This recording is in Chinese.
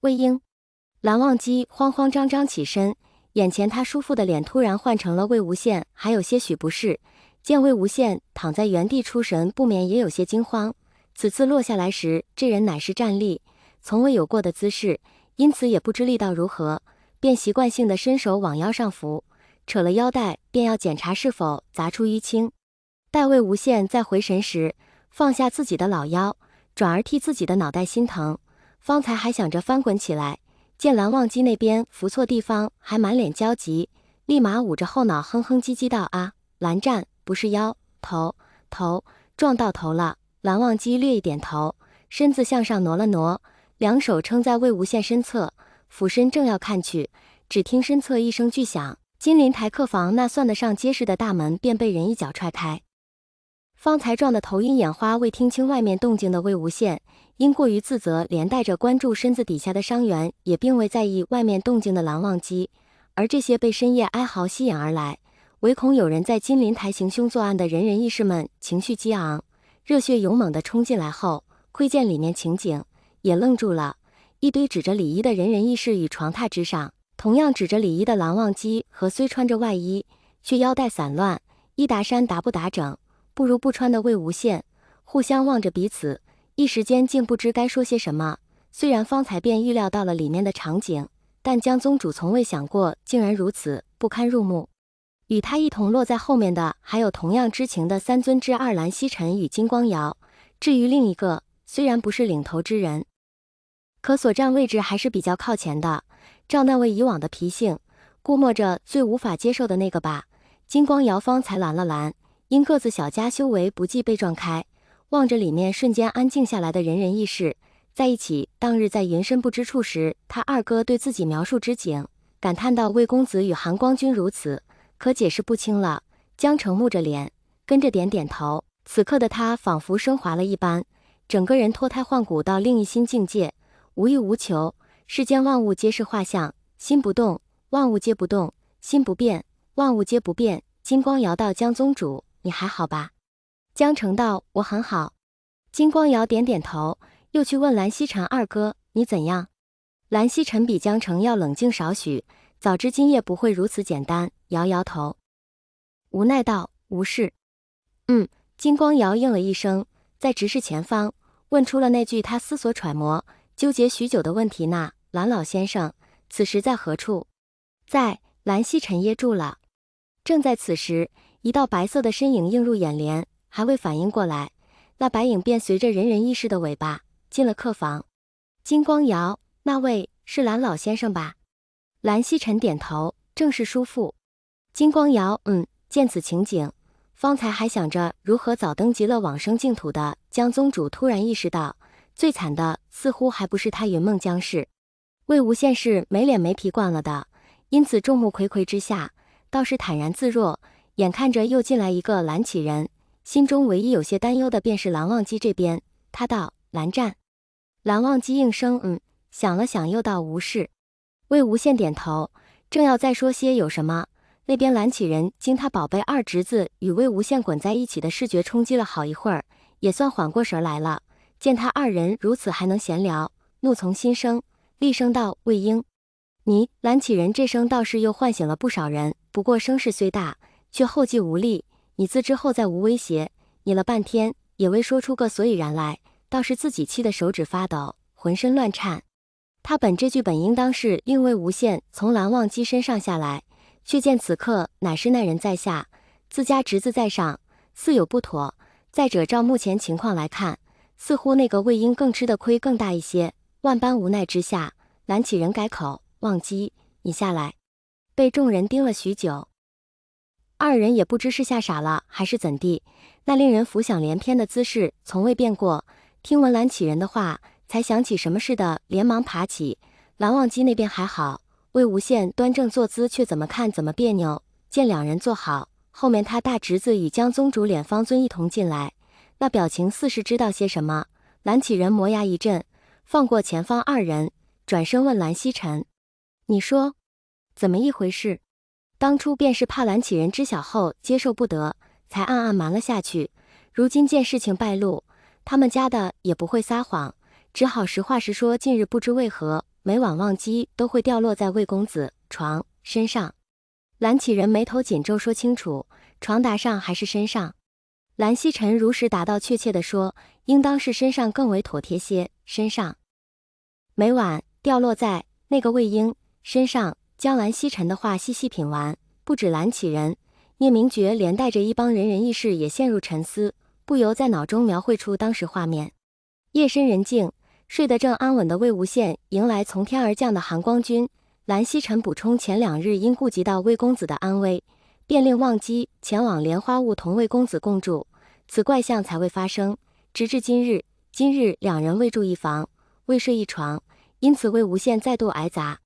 魏婴。蓝忘机慌慌张张起身，眼前他叔父的脸突然换成了魏无羡，还有些许不适。见魏无羡躺在原地出神，不免也有些惊慌。此次落下来时，这人乃是站立，从未有过的姿势，因此也不知力道如何，便习惯性的伸手往腰上扶，扯了腰带，便要检查是否砸出淤青。待魏无羡再回神时，放下自己的老腰，转而替自己的脑袋心疼，方才还想着翻滚起来，见蓝忘机那边扶错地方，还满脸焦急，立马捂着后脑哼哼唧唧道：“啊，蓝湛，不是腰，头，撞到头了。”蓝忘机略一点头，身子向上挪了挪，两手撑在魏无羡身侧，俯身正要看去，只听身侧一声巨响，金陵台客房那算得上结实的大门便被人一脚踹开。方才撞得头晕眼花，未听清外面动静的魏无羡，因过于自责，连带着关注身子底下的伤员，也并未在意外面动静的蓝忘机。而这些被深夜哀嚎吸引而来，唯恐有人在金陵台行凶作案的仁人义士们情绪激昂，热血勇猛地冲进来后，窥见里面情景，也愣住了。一堆指着里衣的仁人义士与床榻之上，同样指着里衣的蓝忘机和虽穿着外衣却腰带散乱，衣搭衫搭不打整，不如不穿的魏无羡，互相望着彼此，一时间竟不知该说些什么。虽然方才便预料到了里面的场景，但江宗主从未想过竟然如此不堪入目。与他一同落在后面的还有同样知情的三尊之二蓝曦臣与金光瑶，至于另一个，虽然不是领头之人，可所占位置还是比较靠前的，照那位以往的脾性，估摸着最无法接受的那个吧。金光瑶方才拦了拦，因个子小家修为不济被撞开，望着里面瞬间安静下来的仁人义士，在一起当日在云深不知处时，他二哥对自己描述之景，感叹到魏公子与韩光君如此，可解释不清了。江澄木着脸，跟着点点头。此刻的他仿佛升华了一般，整个人脱胎换骨到另一新境界，无欲无求，世间万物皆是画像，心不动，万物皆不动；心不变，万物皆不变。金光瑶道：“江宗主，你还好吧？”江澄道：“我很好。”金光瑶点点头，又去问蓝曦臣二哥：“你怎样？”蓝曦臣比江澄要冷静少许，早知今夜不会如此简单，摇摇头，无奈道：“无事。”金光瑶应了一声，在直视前方，问出了那句他思索揣摩、纠结许久的问题：“那蓝老先生此时在何处？”在。蓝曦臣噎住了。正在此时，一道白色的身影映入眼帘，还未反应过来，那白影便随着仁人义士的尾巴进了客房。金光瑶，那位是蓝老先生吧？蓝曦臣点头，正是叔父。金光瑶，见此情景，方才还想着如何早登极乐往生净土的江宗主突然意识到，最惨的似乎还不是他云梦江氏。魏无羡是没脸没皮惯了的，因此众目睽睽之下，倒是坦然自若。眼看着又进来一个蓝启人，心中唯一有些担忧的便是蓝忘机这边。他道：“蓝湛。”蓝忘机应声想了想，又道：“无事。”魏无羡点头，正要再说些有什么，那边蓝启人经他宝贝二侄子与魏无羡滚在一起的视觉冲击了好一会儿，也算缓过神来了。见他二人如此还能闲聊，怒从心生，厉声道：“魏婴！”你蓝启人这声倒是又唤醒了不少人，不过声势虽大，却后继无力。你自知后再无威胁，你了半天也未说出个所以然来，倒是自己气得手指发抖，浑身乱颤。他本这句本应当是令魏无羡从蓝忘机身上下来，却见此刻乃是那人在下，自家侄子在上，似有不妥。再者照目前情况来看，似乎那个魏婴更吃的亏更大一些。万般无奈之下，蓝启人改口：“忘机，你下来。”被众人盯了许久，二人也不知是吓傻了还是怎地，那令人浮想联翩的姿势从未变过。听闻蓝启人的话，才想起什么似的，连忙爬起。蓝忘机那边还好，魏无羡端正坐姿却怎么看怎么别扭。见两人坐好，后面他大侄子与江宗主脸方尊一同进来，那表情似是知道些什么。蓝启人磨牙一阵，放过前方二人，转身问蓝曦臣：“你说怎么一回事？”当初便是怕蓝启人知晓后接受不得，才暗暗瞒了下去。如今见事情败露，他们家的也不会撒谎，只好实话实说。近日不知为何，每晚忘机都会掉落在魏公子床身上。蓝启仁眉头紧皱，说清楚，床榻上还是身上？蓝曦臣如实答道，确切地说，应当是身上更为妥帖些。身上，每晚掉落在那个魏婴身上。将蓝曦臣的话细细品完，不止蓝启仁，聂明觉连带着一帮仁人义士也陷入沉思，不由在脑中描绘出当时画面。夜深人静，睡得正安稳的魏无羡迎来从天而降的寒光军。蓝曦臣补充，前2日因顾及到魏公子的安危，便令忘机前往莲花坞同魏公子共住，此怪象才未发生。直至今日2人未住一房，未睡一床，因此魏无羡再度挨砸。